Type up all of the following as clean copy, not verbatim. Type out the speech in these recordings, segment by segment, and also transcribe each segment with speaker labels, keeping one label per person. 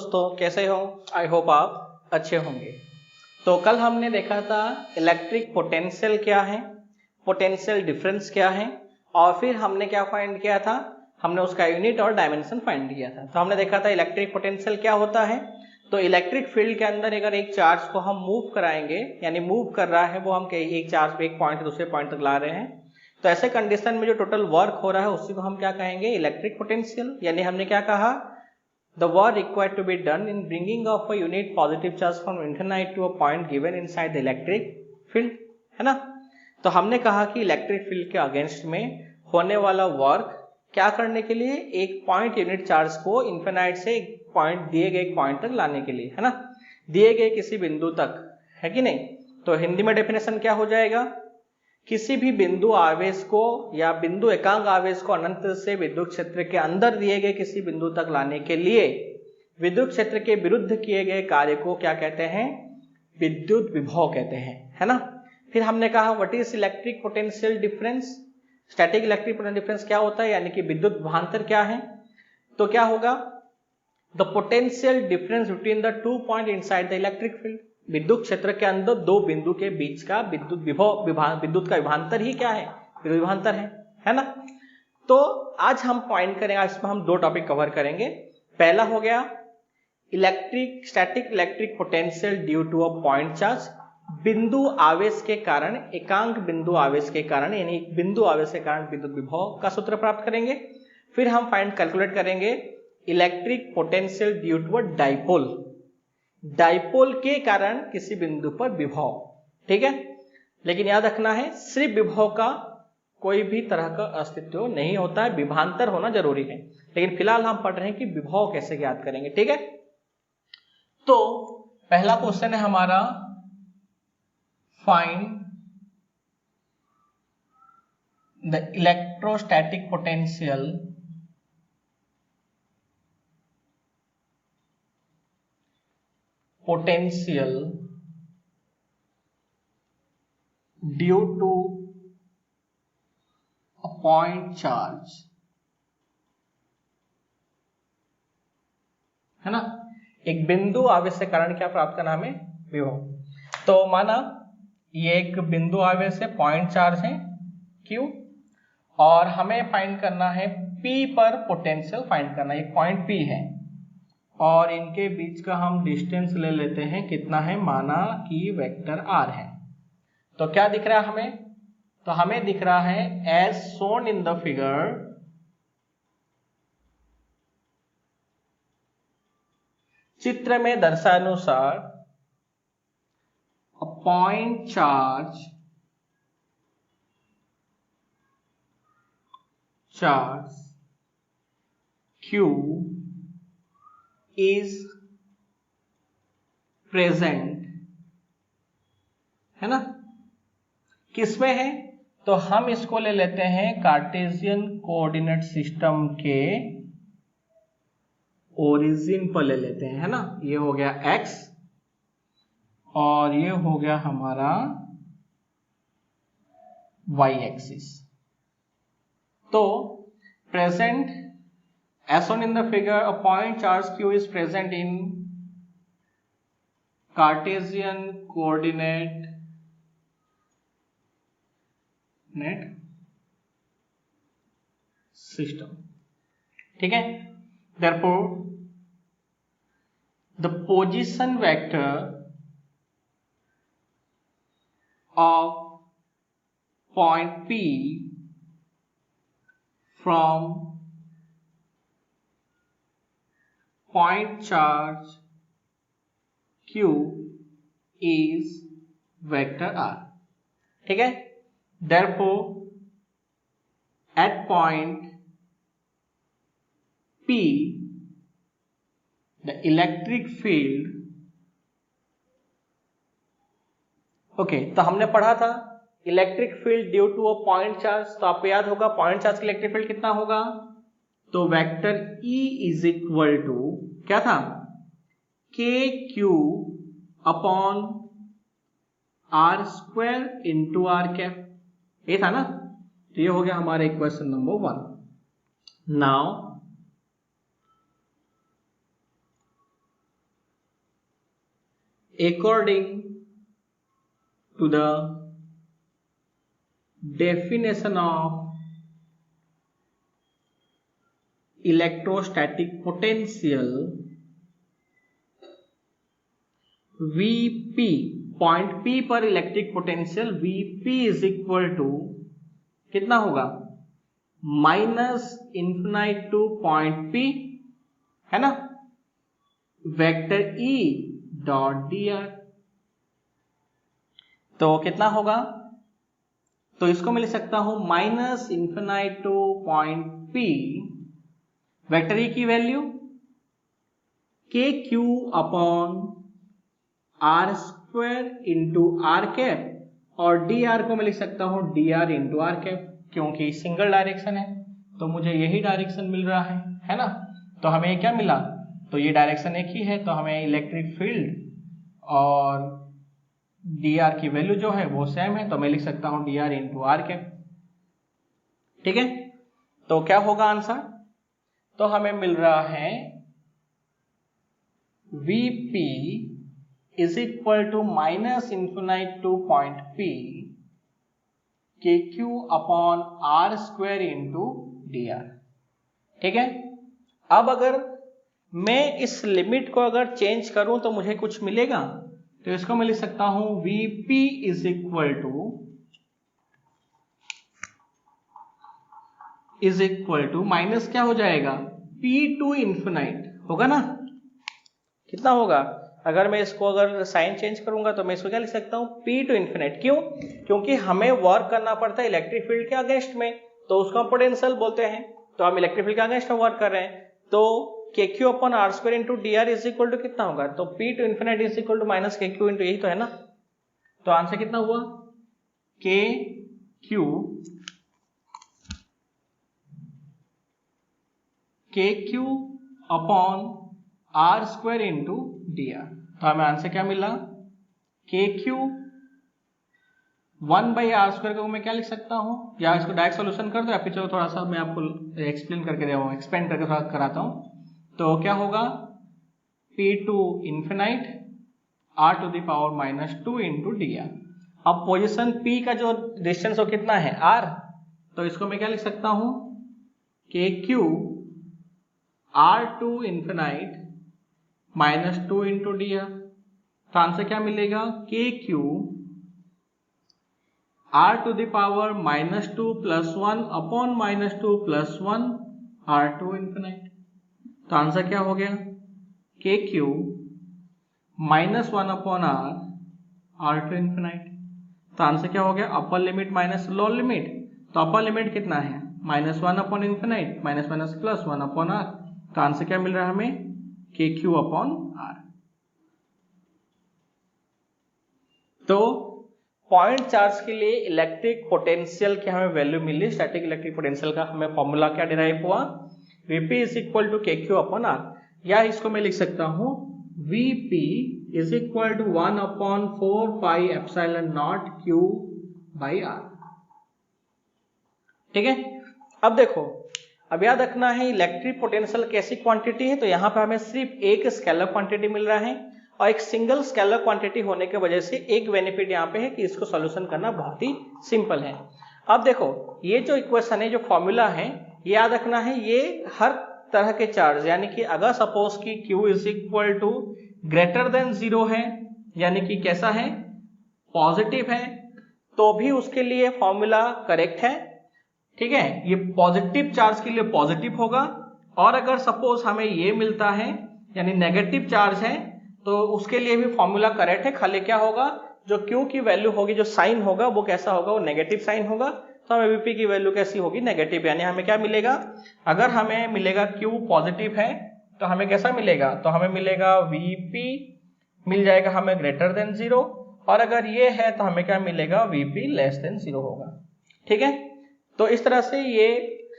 Speaker 1: दोस्तों, कैसे हो? आई होप आप अच्छे होंगे। तो कल हमने देखा था इलेक्ट्रिक पोटेंशियल क्या है, पोटेंशियल डिफरेंस क्या है, और फिर हमने क्या फाइंड किया था, हमने उसका यूनिट और डायमेंशन फाइंड किया था। तो हमने देखा था इलेक्ट्रिक पोटेंशियल क्या होता है। तो इलेक्ट्रिक फील्ड के अंदर अगर एक चार्ज को हम मूव कराएंगे, यानी मूव कर रहा है वो, हम एक चार्ज पे एक पॉइंट से दूसरे पॉइंट तक ला रहे हैं, तो ऐसे कंडीशन में जो टोटल वर्क हो रहा है उसी को हम क्या कहेंगे, इलेक्ट्रिक पोटेंशियल। यानी हमने क्या कहा, the work required to be done in bringing of a unit positive charge from infinite to a point given inside the electric field, है ना। तो हमने कहा कि इलेक्ट्रिक फील्ड के अगेंस्ट में होने वाला वर्क क्या करने के लिए, एक पॉइंट यूनिट चार्ज को इन्फिनाइट से एक पॉइंट, दिए गए पॉइंट तक लाने के लिए, है ना, दिए गए किसी बिंदु तक, है कि नहीं। तो हिंदी में डेफिनेशन क्या हो जाएगा, किसी भी बिंदु आवेश को या बिंदु एकांक आवेश को अनंत से विद्युत क्षेत्र के अंदर दिए गए किसी बिंदु तक लाने के लिए विद्युत क्षेत्र के विरुद्ध किए गए कार्य को क्या कहते हैं, विद्युत विभव कहते हैं, है ना। फिर हमने कहा what is electric potential difference, static electric potential difference क्या होता है, यानी कि विद्युत विभवांतर क्या है। तो क्या होगा, the potential difference between the 2 point inside the electric field. विद्युत क्षेत्र के अंदर दो बिंदु के बीच का विद्युत विभव, विद्युत का विभवांतर ही क्या है, विद्युत विभवांतर है ना। तो आज हम पॉइंट करेंगे, इसमें हम 2 टॉपिक कवर करेंगे। पहला हो गया electric, static electric potential due to a point charge, बिंदु आवेश के कारण, एकांक बिंदु आवेश के कारण, यानी बिंदु आवेश के कारण विद्युत विभव का सूत्र प्राप्त करेंगे। फिर हम फाइंड कैलकुलेट करेंगे electric potential due to a dipole, dipole के कारण किसी बिंदु पर विभव, ठीक है। लेकिन याद रखना है, सिर्फ विभव का कोई भी तरह का अस्तित्व नहीं होता है, विभवांतर होना जरूरी है। लेकिन फिलहाल हम पढ़ रहे हैं कि विभव कैसे ज्ञात करेंगे, ठीक है। तो पहला क्वेश्चन है हमारा, find the electrostatic potential due to a point charge, है ना। एक बिंदु आवेश के कारण क्या प्राप्त करना हमें, विभव। तो माना ये एक बिंदु आवेश है, पॉइंट चार्ज है Q, और हमें फाइंड करना है P पर पोटेंशियल फाइंड करना है। एक पॉइंट P है और इनके बीच का हम डिस्टेंस ले लेते हैं, कितना है, माना कि वेक्टर R है। तो क्या दिख रहा है हमें, तो हमें दिख रहा है as shown in the figure, चित्र में दर्शानुसार, a point charge Q is present, है ना। किसमें है, तो हम इसको ले लेते हैं कार्टेशियन कोऑर्डिनेट सिस्टम के ओरिजिन पर ले लेते हैं, है ना। ये हो गया x और ये हो गया हमारा y एक्सिस। तो present as shown in the figure, a point charge Q is present in Cartesian coordinate system, ठीक है। Therefore, the position vector of point P from point charge Q is vector R, ठीक है। Therefore, at point P, the electric field, okay, तो हमने पढ़ा था electric field due to a point charge. तो आपको याद होगा पॉइंट चार्ज का इलेक्ट्रिक फील्ड कितना होगा, तो vector E is equal to क्या था, KQ upon R square into R cap, ये था ना। तो ये हो गया हमारा equation number 1। Now according to the definition of electrostatic potential, Vp, point P पर electric potential Vp is equal to कितना होगा, minus infinite to point P, है ना, वेक्टर E डॉट dr। तो कितना होगा, तो इसको मैं लिख सकता हूं minus infinite to point P, vector E की value KQ upon R square into R cap, और dr को मैं लिख सकता हूं dr इंटू आर कैप, क्योंकि सिंगल डायरेक्शन है तो मुझे यही डायरेक्शन मिल रहा है ना। तो हमें क्या मिला, तो ये डायरेक्शन एक ही है, तो हमें इलेक्ट्रिक फील्ड और dr की वैल्यू जो है वो सेम है, तो मैं लिख सकता हूं dr इंटू आर कैप। ठीक है, तो क्या होगा आंसर, तो हमें मिल रहा है Vp is equal to minus infinite to point P KQ upon are square into dr। ठीक है, अब अगर मैं इस लिमिट को अगर चेंज करूं तो मुझे कुछ मिलेगा, तो इसको मैं लिख सकता हूं Vp is equal to minus क्या हो जाएगा, P टू इन्फिनाइट होगा ना, कितना होगा, अगर मैं इसको अगर साइन चेंज करूंगा तो मैं इसको क्या लिख सकता हूं, P टू इन्फिनाइट। क्यों, क्योंकि हमें वर्क करना पड़ता है इलेक्ट्रिक फील्ड के अगेंस्ट में, तो उसको हम पोटेंशियल बोलते हैं, तो हम इलेक्ट्रिक फील्ड के अगेंस्ट में वर्क कर रहे हैं, तो KQ upon are square into dr is equal to कितना होगा, तो P to infinite is equal to minus KQ into, यही तो है ना। तो आंसर कितना हुआ, KQ upon are square into dr। तो हमें आंसर क्या मिला, KQ 1 बाई आर स्क्वायर को मैं क्या लिख सकता हूं, या इसको डायरेक्ट सोल्यूशन कर दो, या फिर चलो थोड़ा सा मैं आपको एक्सप्लेन करके दे रहा हूं, एक्सपेंड करके थोड़ा कराता हूं। तो क्या होगा, P to infinite R to the power minus 2 into dr। अब पोजिशन P का जो डिस्टेंस वो कितना है, R, तो इसको मैं क्या लिख सकता हूं, KQ R to infinite minus 2 into dr। तो आंसर क्या मिलेगा, KQ R to the power minus 2 plus 1 upon minus 2 plus 1 R to infinite. तो आंसर क्या हो गया, KQ minus 1 upon R to infinite. तो आंसर क्या हो गया, upper limit minus lower limit, तो अपर लिमिट कितना है, minus 1 upon infinite minus minus plus 1 upon R। तो आंसर क्या मिल रहा है हमें, KQ अपॉन R। तो पॉइंट चार्ज के लिए इलेक्ट्रिक पोटेंशियल की हमें वैल्यू मिली, स्टैटिक इलेक्ट्रिक पोटेंशियल का हमें फॉर्मूला क्या डिराइव हुआ, Vp is equal to KQ upon R, या इसको मैं लिख सकता हूं Vp is equal to 1 upon 4 pi epsilon naught Q by R। ठीक है, अब देखो, अब याद रखना है इलेक्ट्रिक पोटेंशियल कैसी क्वांटिटी है, तो यहाँ पे हमें सिर्फ एक स्केलर क्वांटिटी मिल रहा है, और एक सिंगल स्केलर क्वांटिटी होने की वजह से एक बेनिफिट यहाँ पे है कि इसको सॉल्यूशन करना बहुत ही सिंपल है। अब देखो, ये जो इक्वेशन है, जो फॉर्मूला है, याद रखना है ये हर तरह के चार्ज, यानी कि अगर सपोज कि Q is equal to greater than 0 है, यानी कि कैसा है, पॉजिटिव है, तो भी उसके लिए फॉर्मूला करेक्ट है। ठीक है, ये पॉजिटिव चार्ज के लिए पॉजिटिव होगा, और अगर सपोज हमें ये मिलता है यानी नेगेटिव चार्ज है, तो उसके लिए भी फॉर्मूला करेक्ट है, खाली क्या होगा, जो Q की वैल्यू होगी, जो साइन होगा वो कैसा होगा, वो नेगेटिव साइन होगा, तो हमें Vp की वैल्यू कैसी होगी, नेगेटिव। यानी हमें क्या मिलेगा, अगर हमें मिलेगा Q पॉजिटिव है तो हमें कैसा मिलेगा, तो हमें मिलेगा Vp मिल जाएगा हमें ग्रेटर देन 0, और अगर ये है तो हमें क्या मिलेगा, Vp लेस देन 0 होगा। ठीक है, तो इस तरह से ये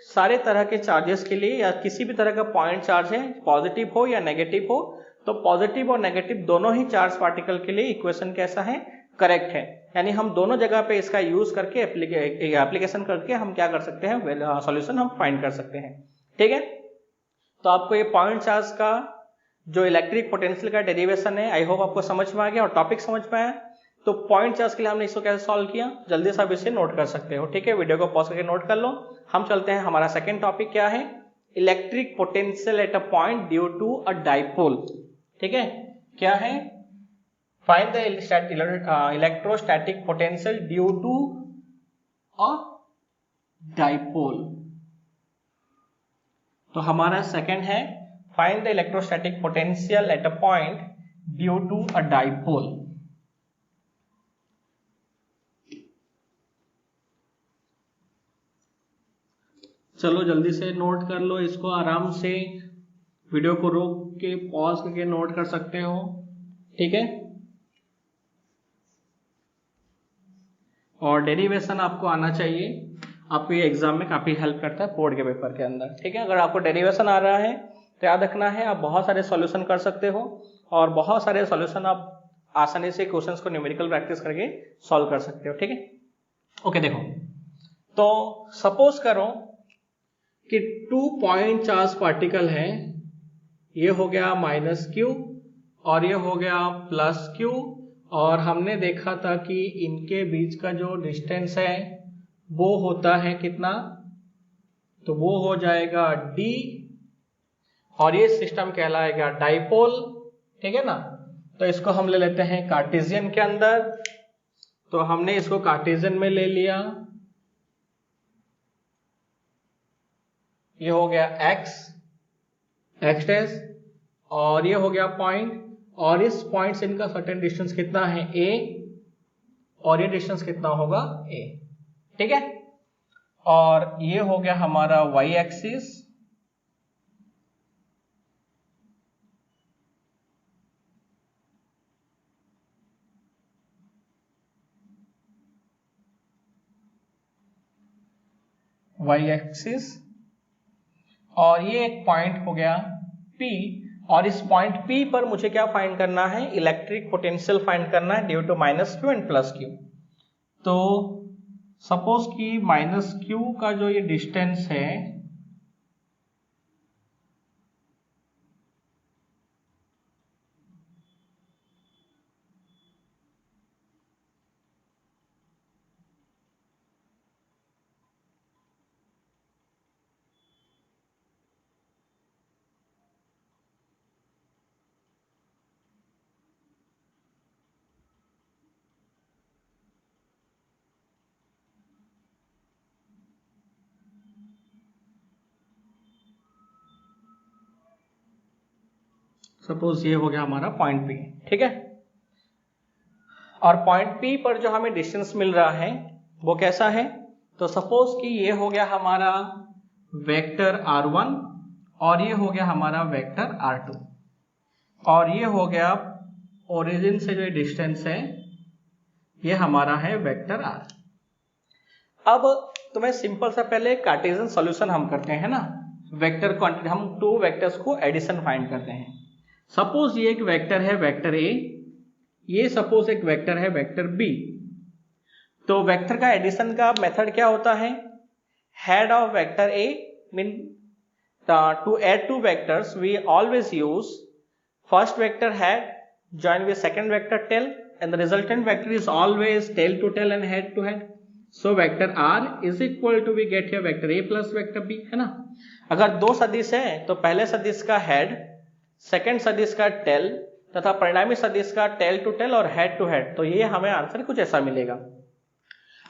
Speaker 1: सारे तरह के चार्जेस के लिए, या किसी भी तरह का पॉइंट चार्ज है, पॉजिटिव हो या नेगेटिव हो, तो पॉजिटिव और नेगेटिव दोनों ही चार्ज पार्टिकल के लिए इक्वेशन कैसा है, करेक्ट है। यानी हम दोनों जगह पे इसका यूज करके एप्लीकेशन करके हम क्या कर सकते हैं, सॉल्यूशन हम फाइंड कर सकते हैं। ठीक है, तो आपको ये पॉइंट चार्ज का जो इलेक्ट्रिक पोटेंशियल का डेरिवेशन है, आई होप आपको समझ में आ गया और टॉपिक समझ में आया। तो पॉइंट चार्ज के लिए हमने इसको कैसे सॉल्व किया, जल्दी से आप इसे नोट कर सकते हो। ठीक है, वीडियो को पॉज करके नोट कर लो। हम चलते हैं, हमारा सेकंड टॉपिक क्या है, electric potential at a point due to a dipole. ठीक है, क्या है, find the electrostatic potential due to a dipole. तो हमारा सेकंड है find the electrostatic potential at a point due to a dipole. चलो जल्दी से नोट कर लो इसको, आराम से वीडियो को रोक के पॉज करके नोट कर सकते हो। ठीक है, और डेरिवेशन आपको आना चाहिए, आपको ये एग्जाम में काफी हेल्प करता है बोर्ड के पेपर के अंदर। ठीक है, अगर आपको डेरिवेशन आ रहा है तो याद रखना है आप बहुत सारे सॉल्यूशन कर सकते हो और बहुत सारे सॉल्यूशन आप आसानी से क्वेश्चंस को न्यूमेरिकल प्रैक्टिस करके सॉल्व कर सकते हो। ठीक है, ओके, देखो तो सपोज करो कि 2 पॉइंट चार्ज पार्टिकल है, ये हो गया -q और ये हो गया +q, और हमने देखा था कि इनके बीच का जो डिस्टेंस है वो होता है कितना, तो वो हो जाएगा d, और ये सिस्टम कहलाएगा डाइपोल। ठीक है ना, तो इसको हम ले लेते हैं कार्टेशियन के अंदर, तो हमने इसको कार्टेशियन में ले लिया, ये हो गया x डैश, और ये हो गया पॉइंट, और इस पॉइंट से इनका सर्टेन डिस्टेंस कितना है a, और ये डिस्टेंस कितना होगा a। ठीक है, और ये हो गया हमारा y एक्सिस, और ये एक पॉइंट हो गया P, और इस पॉइंट P पर मुझे क्या फाइंड करना है, इलेक्ट्रिक पोटेंशियल फाइंड करना है due to -q and +q। तो सपोज कि -q का जो ये डिस्टेंस है सपोज ये हो गया हमारा पॉइंट P। ठीक है, और पॉइंट P पर जो हमें डिस्टेंस मिल रहा है वो कैसा है, तो सपोज कि ये हो गया हमारा वेक्टर r1 और ये हो गया हमारा वेक्टर r2, और ये हो गया ओरिजिन से जो डिस्टेंस है ये हमारा है वेक्टर r। अब तुम्हें सिंपल सा पहले कार्टेशियन सॉल्यूशन हम करते हैं ना, वेक्टर क्वांटिटी, हम 2 वेक्टर्स को एडिशन फाइंड करते हैं। सपोज ये एक वेक्टर है वेक्टर a, ये सपोज एक वेक्टर है वेक्टर b, तो वेक्टर का एडिशन का मेथड क्या होता है, head of vector a mean to add 2 vectors we always use first vector head join with second vector tail and the resultant vector is always tail to tail and head to head. So vector r is equal to, we get here vector a plus vector b, है ना। अगर 2 सदिश है तो पहले सदिश का head, second सदिश का टेल तथा परिणामी सदिश का टेल टू टेल और हेड टू हेड, तो ये हमें आंसर कुछ ऐसा मिलेगा।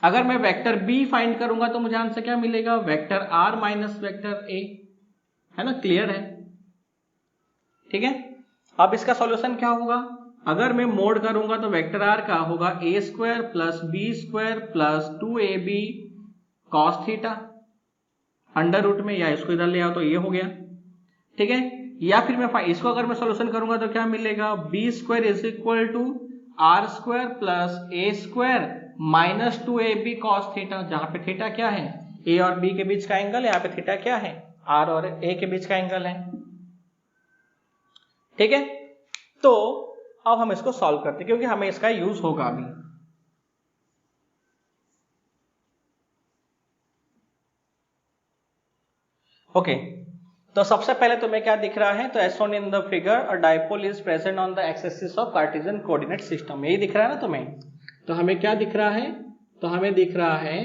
Speaker 1: अगर मैं वेक्टर b फाइंड करूंगा तो मुझे आंसर क्या मिलेगा, vector r minus vector a, है ना, क्लियर है। ठीक है, अब इसका सॉल्यूशन क्या होगा, अगर मैं मोड करूंगा तो वेक्टर r का होगा a square plus b square plus 2ab cos theta under root में, या इसको इधर ले आओ तो ये हो गया। ठीक है, या फिर मैं इसको अगर मैं सॉल्यूशन करूंगा तो क्या मिलेगा, b square is equal to r square plus a square minus 2ab cos theta, जहां पे थीटा क्या है, a और b के बीच का एंगल, यहाँ पे थीटा क्या है, r और a के बीच का एंगल है। ठीक है, तो अब हम इसको सॉल्व करते हैं क्योंकि हमें इसका यूज होगा अभी। ओके, तो सबसे पहले तुम्हें क्या दिख रहा है, तो as shown in the figure a dipole is present on the x axis of cartesian coordinate system, यही दिख रहा है ना तुम्हें। तो हमें क्या दिख रहा है, तो हमें दिख रहा है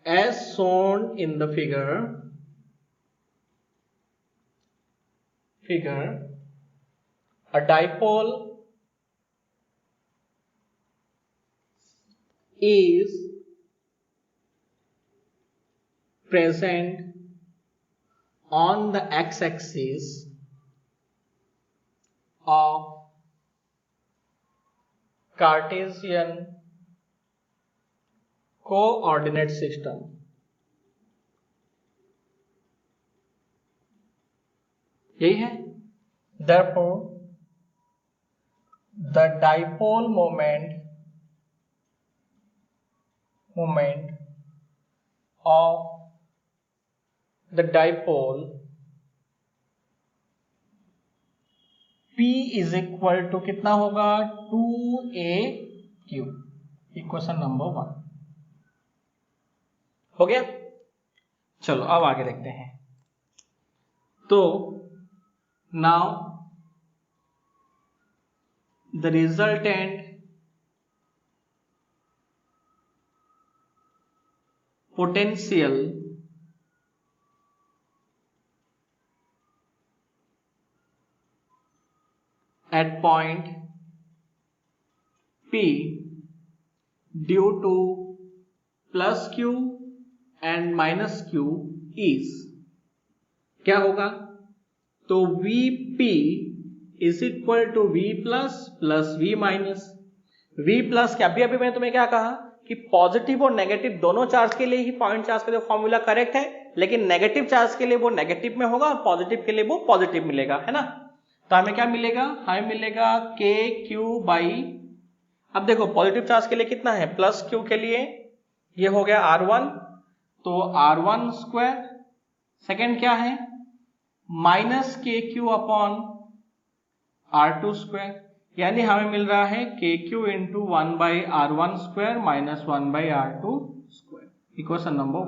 Speaker 1: as shown in the figure a dipole is present on the x-axis of Cartesian coordinate system. यही है। Therefore, the dipole moment of the dipole P is equal to कितना होगा, 2AQ, इक्वेशन नंबर 1 हो गया। चलो अब आगे देखते हैं। तो now the resultant potential at point P due to plus Q and minus Q is क्या होगा, तो Vp is equal to V plus V minus. V plus क्या, अभी मैंने तुम्हें क्या कहा कि पॉजिटिव और नेगेटिव दोनों चार्ज के लिए ही पॉइंट चार्ज का जो फॉर्मूला करेक्ट है, लेकिन नेगेटिव चार्ज के लिए वो नेगेटिव में होगा और पॉजिटिव के लिए वो पॉजिटिव मिलेगा, है ना। तो हमें क्या मिलेगा, हमें मिलेगा KQ बाई, अब देखो पॉजिटिव चार्ज के लिए कितना है, प्लस Q के लिए ये हो गया R1, तो R1 स्क्वायर, सेकेंड क्या है minus KQ upon R2 square, यानी हमें मिल रहा है KQ into 1 by R1 square minus 1 by R2 square, equation number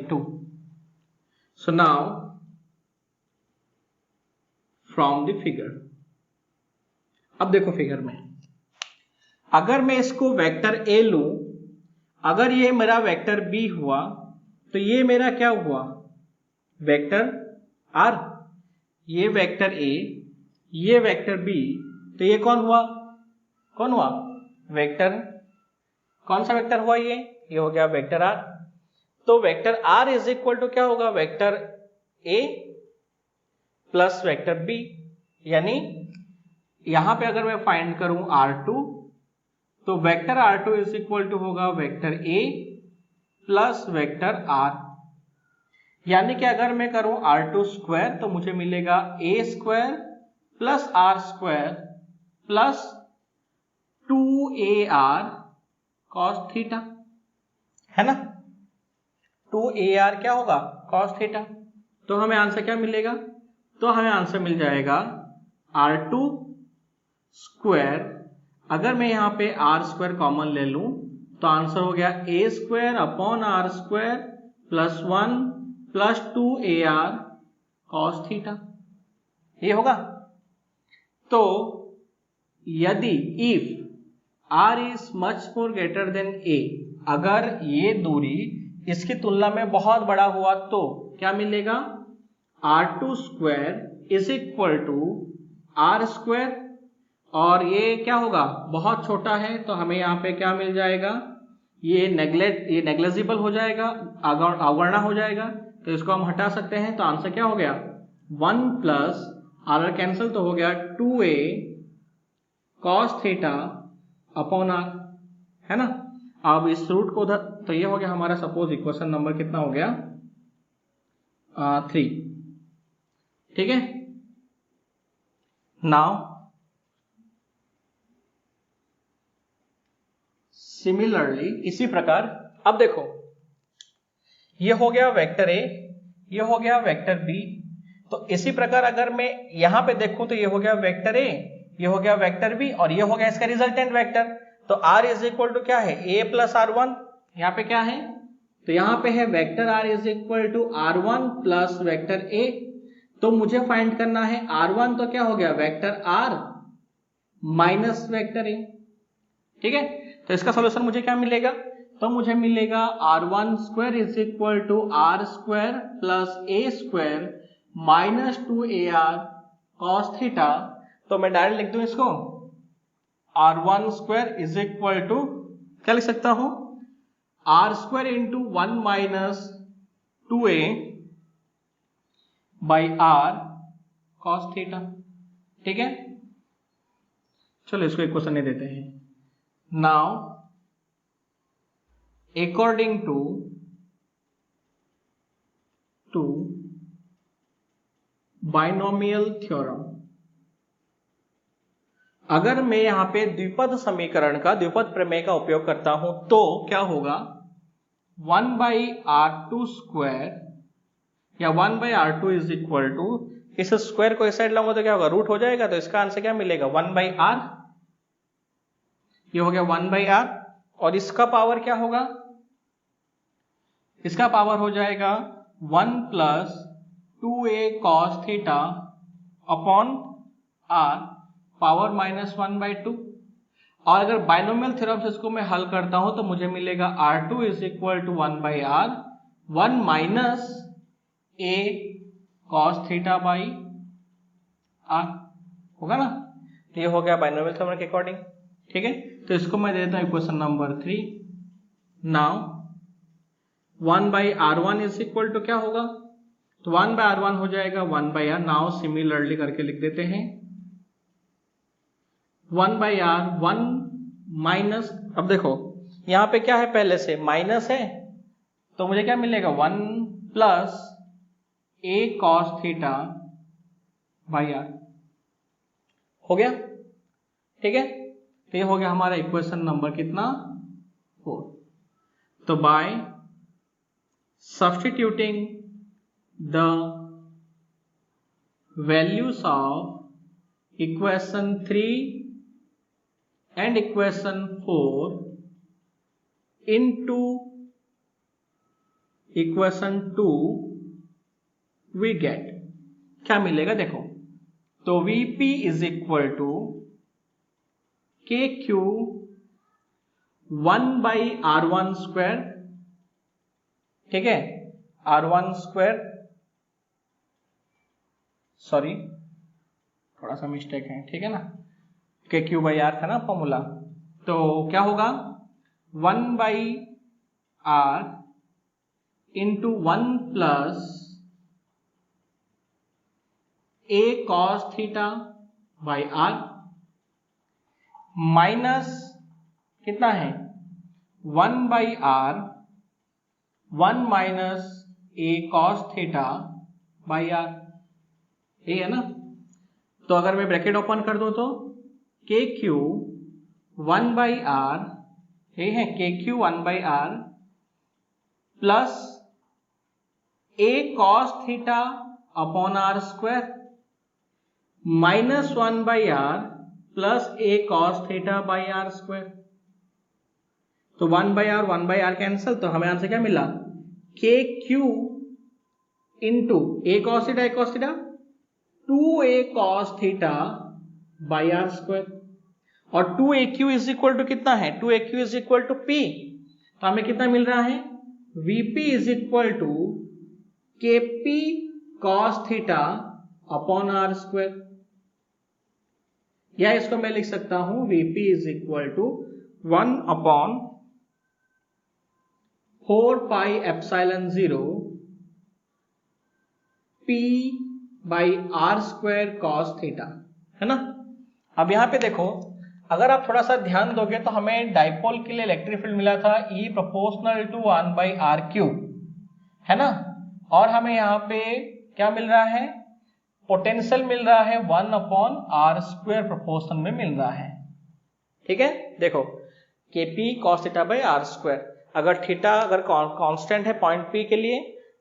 Speaker 1: 2। So now from the figure, अब देखो फिगर में अगर मैं इसको वेक्टर A लूं, अगर ये मेरा वेक्टर B हुआ तो ये मेरा क्या हुआ, वेक्टर R, ये वेक्टर A, ये वेक्टर B, तो ये कौन हुआ वेक्टर, कौन सा वेक्टर हुआ, ये हो गया वेक्टर R। तो vector R is equal to क्या होगा, vector A plus vector B, यानी यहां पे अगर मैं फाइंड करूं R2, तो vector R2 is equal to होगा vector A plus vector R, यानी कि अगर मैं करूं R2 स्क्वायर तो मुझे मिलेगा A square plus R square plus 2AR cos theta, है ना। 2AR क्या होगा, कॉस थीटा। तो हमें आंसर क्या मिलेगा, तो हमें आंसर मिल जाएगा R2 स्क्वायर, अगर मैं यहां पे R स्क्वायर कॉमन ले लूं तो आंसर हो गया A square upon R square plus 1 plus 2AR cos theta, ये होगा। तो यदि if R is much more greater than A, अगर ये दूरी इसकी तुलना में बहुत बड़ा हुआ तो क्या मिलेगा, R2 square is equal to R square, और ये क्या होगा बहुत छोटा है तो हमें यहाँ पे क्या मिल जाएगा, ये नेग्लेजिबल हो जाएगा, अवगणना हो जाएगा, तो इसको हम हटा सकते हैं। तो आंसर क्या हो गया, 1 प्लस R कैंसिल तो हो गया 2A cos theta upon R, है ना। अब इस रूट को उधर, तो ये हो गया हमारा सपोज इक्वेशन नंबर कितना हो गया 3, ठीक है। नाउ सिमिलरली, इसी प्रकार अब देखो ये हो गया वेक्टर A, ये हो गया वेक्टर B, तो इसी प्रकार अगर मैं यहां पे देखूं तो ये हो गया वेक्टर A, ये हो गया वेक्टर B, और ये हो गया इसका रिजल्टेंट वेक्टर। तो R इज इक्वल टू क्या है, A प्लस R1, यहाँ पे क्या है तो यहां पे है vector r is equal to r1 plus vector a। तो मुझे फाइंड करना है r1, तो क्या हो गया vector r minus vector a। ठीक है, तो इसका सॉल्यूशन मुझे क्या मिलेगा, तो मुझे मिलेगा r1 square is equal to r square plus a square minus 2ar cos theta. तो मैं डायरेक्ट लिख दूं इसको, r1 square is equal to क्या लिख सकता हूं, r square into 1 minus 2a by r cos theta. ठीक है, चलो इसको इक्वेशन नहीं देते हैं। Now according to binomial theorem, अगर मैं यहां पे द्विपद समीकरण का, द्विपद प्रमेय का उपयोग करता हूं तो क्या होगा, 1 बाई r2 स्क्वायर या 1 by r2 is equal to, इस स्क्वायर को इस साइड लाऊंगा तो क्या होगा, रूट हो जाएगा। तो इसका आंसर क्या मिलेगा, 1 बाई r, ये हो गया 1 बाई r। और इसका पावर क्या होगा, इसका पावर हो जाएगा 1 plus 2a cos theta upon r power minus 1 by 2। और अगर बाइनोमियल थ्योरम से इसको मैं हल करता हूं तो मुझे मिलेगा r2 is equal to 1 by r, 1 minus a cos theta by r होगा ना। तो ये हो गया बाइनोमियल थ्योरम के अकॉर्डिंग। ठीक है, तो इसको मैं देता हूं equation number 3। Now 1 by r1 is equal to क्या होगा, तो 1 बाई r1 हो जाएगा 1 बाई r। नाउ सिमिलरली करके लिख देते हैं 1 बाई r, 1 माइनस, अब देखो यहां पे क्या है, पहले से माइनस है, तो मुझे क्या मिलेगा 1 plus a cos theta by r हो गया। ठीक है, तो ये हो गया हमारा इक्वेशन नंबर कितना, 4। तो bye substituting the values of equation 3 and equation 4 into equation 2 we get क्या मिलेगा, देखो तो Vp is equal to KQ 1 by R1 square. ठीक है, R1 स्क्वायर, सॉरी थोड़ा सा मिस्टेक है, ठीक है ना, के क्यू बाई आर था ना फॉर्मूला। तो क्या होगा 1 by r into 1 plus a cos theta by r minus कितना है 1 by r 1 minus a cos theta by r, ये है ना। तो अगर मैं ब्रैकेट ओपन कर दूं तो के क्यू 1 बाई आर, ये है k q 1 by r plus a cos theta upon are square minus 1 by r plus a cos theta by r square. तो 1 बाई आर कैंसिल, तो हमें आंसर क्या मिला, k q into a cos theta 2a cos theta by r square. और 2aq is equal to कितना है, 2aq is equal to p। तो हमें कितना मिल रहा है, vp is equal to kp cos theta upon are square. या इसको मैं लिख सकता हूं vp is equal to 1 upon 4 pi epsilon 0 p by r square cos theta, है ना। अब यहां पे देखो, अगर आप थोड़ा सा ध्यान दोगे तो हमें डाइपोल के लिए इलेक्ट्रिक फील्ड मिला था E proportional to 1 by r cube, है ना। और हमें यहाँ पे क्या मिल रहा है, पोटेंशियल मिल रहा है 1 अपॉन आर स्क्वायर प्रोपोर्शन में मिल रहा है। ठीक है, देखो Kp cos theta by r square, अगर थीटा अगर कांस्टेंट है पॉइंट P के लिए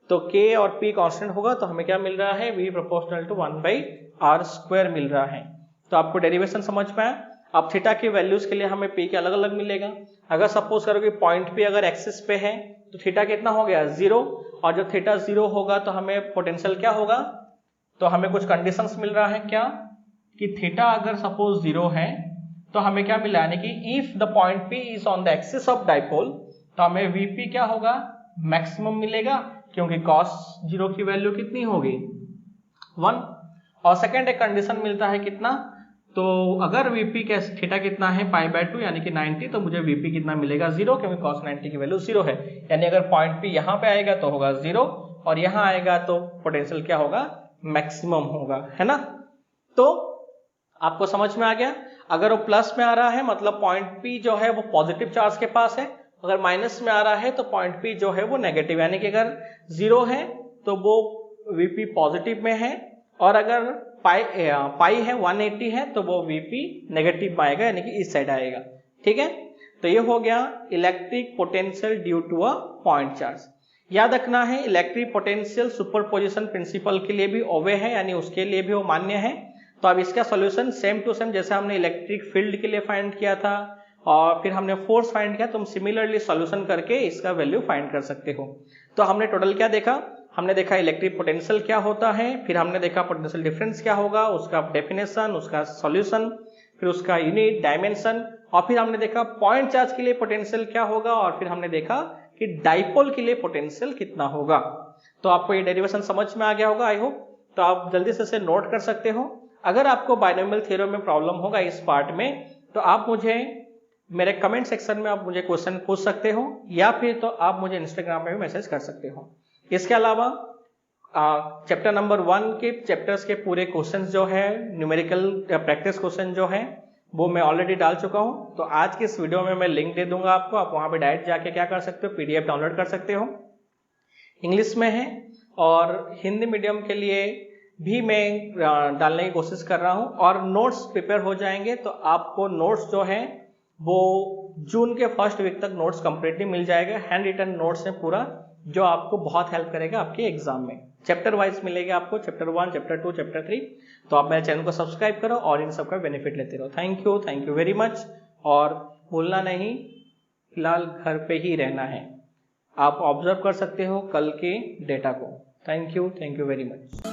Speaker 1: तो K और P कांस्टेंट होगा, तो हमें क्या मिल रहा है, V proportional to 1 by r square मिल रहा है। तो आपको डेरिवेशन समझ पाया। अब थीटा की वैल्यूज के लिए हमें P के अलग अलग मिलेगा। अगर सपोज करो कि पॉइंट P अगर एक्सिस पे है तो थीटा कितना हो गया 0, और जब थीटा 0 होगा तो हमें पोटेंशियल क्या होगा, तो हमें कुछ कंडीशंस मिल रहा है क्या कि थीटा अगर सपोज 0 है तो हमें क्या मिला, यानी कि if the point P is on the axis of dipole तो हमें Vp क्या होगा, मैक्सिमम मिलेगा, क्योंकि cos 0 की वैल्यू कितनी होगी 1। और सेकेंड एक कंडीशन मिलता है कितना, तो अगर Vp का थीटा कितना है π/2 यानी कि 90, तो मुझे Vp कितना मिलेगा 0, क्योंकि cos 90 की वैल्यू 0 है। यानी अगर पॉइंट P यहाँ पे आएगा तो होगा 0 और यहाँ आएगा तो पोटेंशियल क्या होगा, मैक्सिमम होगा, है ना। तो आपको समझ में आ गया। अगर वो प्लस में आ रहा है मतलब पॉइंट P जो है वो पॉजिटिव चार्ज के पास है, अगर माइनस में आ रहा है तो पॉइंट P जो है वो नेगेटिव, यानी कि अगर 0 है तो वो Vp पॉजिटिव में है, और अगर पाई है 180 है तो वो Vp नेगेटिव में आएगा, यानी कि इस साइड आएगा। ठीक है, तो ये हो गया electric potential due to a point charge. याद रखना है इलेक्ट्रिक पोटेंशियल सुपरपोजिशन प्रिंसिपल के लिए भी ओवे है, यानी उसके लिए भी वो मान्य है। तो अब इसका सॉल्यूशन सेम टू सेम जैसे हमने इलेक्ट्रिक फील्ड के लिए फाइंड किया था और फिर हमने फोर्स फाइंड किया, तुम सिमिलरली सॉल्यूशन करके इसका वैल्यू फाइंड कर सकते हो। तो हमने टोटल क्या देखा, हमने देखा इलेक्ट्रिक पोटेंशियल क्या होता है, फिर हमने देखा पोटेंशियल डिफरेंस क्या होगा, उसका डेफिनेशन, उसका सॉल्यूशन, फिर उसका यूनिट, डायमेंशन, और फिर हमने देखा पॉइंट चार्ज के लिए पोटेंशियल क्या होगा, और फिर हमने देखा कि डाइपोल के लिए पोटेंशियल कितना होगा। तो आपको ये डेरिवेशन समझ में आ गया होगा आई होप। तो आप जल्दी से इसे नोट कर सकते हो। अगर आपको बायनोमियल थ्योरम में प्रॉब्लम होगा इस पार्ट में तो आप मुझे मेरे कमेंट सेक्शन में आप मुझे क्वेश्चन पूछ सकते हो, या फिर तो आप मुझे इंस्टाग्राम पे भी मैसेज कर सकते हो। इसके अलावा चैप्टर नंबर 1 के चैप्टर्स के पूरे क्वेश्चंस जो है न्यूमेरिकल प्रैक्टिस क्वेश्चन जो है वो मैं ऑलरेडी डाल चुका हूं। तो आज के इस वीडियो में मैं लिंक दे दूंगा आपको, आप वहां पे डायरेक्ट जाके क्या कर सकते हो, पीडीएफ डाउनलोड कर सकते हो। इंग्लिश में है और हिंदी मीडियम के लिए भी मैं डालने की कोशिश कर रहा हूं, और नोट्स प्रिपेयर हो जाएंगे तो आपको नोट्स जो है वो जून के फर्स्ट वीक तक नोट्स कंप्लीटली मिल जाएगा। हैंड रिटन नोट्स है पूरा, जो आपको बहुत हेल्प करेगा आपके एग्जाम में। चैप्टर वाइज मिलेगा आपको, चैप्टर 1, चैप्टर 2, चैप्टर 3। तो आप मेरे चैनल को सब्सक्राइब करो और इन सबका बेनिफिट लेते रहो। Thank you very much. और भूलना नहीं, फिलहाल घर पे ही रहना है। आप ऑब्जर्व कर सकते हो कल के डेटा को। Thank you very much.